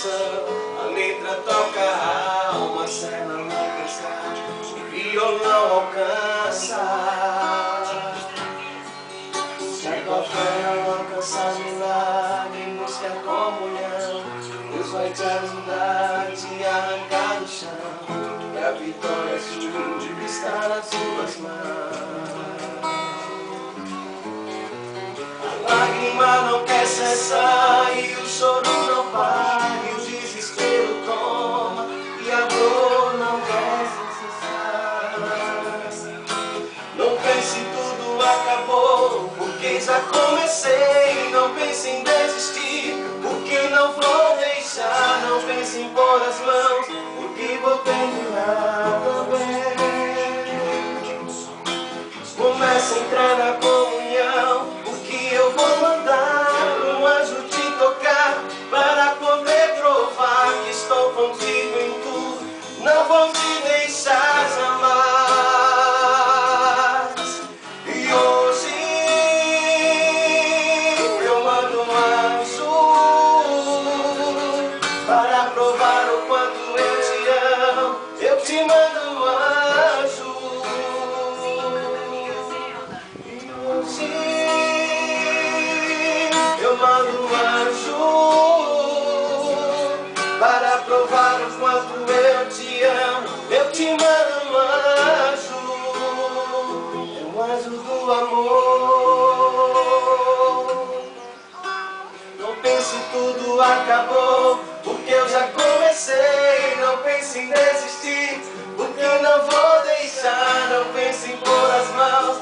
coração. A letra toca a alma, a cena não cansa, o violão alcança. Segue a fé, alcança milagre, busca a comunhão. Deus vai te ajudar, te arrancar do chão. E a vitória sua está nas suas mãos. A lágrima não quer cessar e o choro não para, e o desespero toma e a dor não quer cessar. Não pense tudo acabou, porque já comecei. Não pense em desistir, porque não vou deixar. Não pense em pôr as mãos, porque vou terminar também. Comece a entrar na comunhão, porque eu vou mandar um anjo te tocar, para poder provar que estou contigo em tudo. Não vou te deixar jamais. E hoje eu mando um anjo para provar o quanto eu te amo. Eu te mando um anjo. E hoje eu mando um anjo para provar o quanto eu te amo. Eu te mando um anjo, é um anjo do amor. Não pense tudo acabou, porque eu já comecei. Não pense em desistir, porque eu não vou deixar. Não pense em pôr as mãos,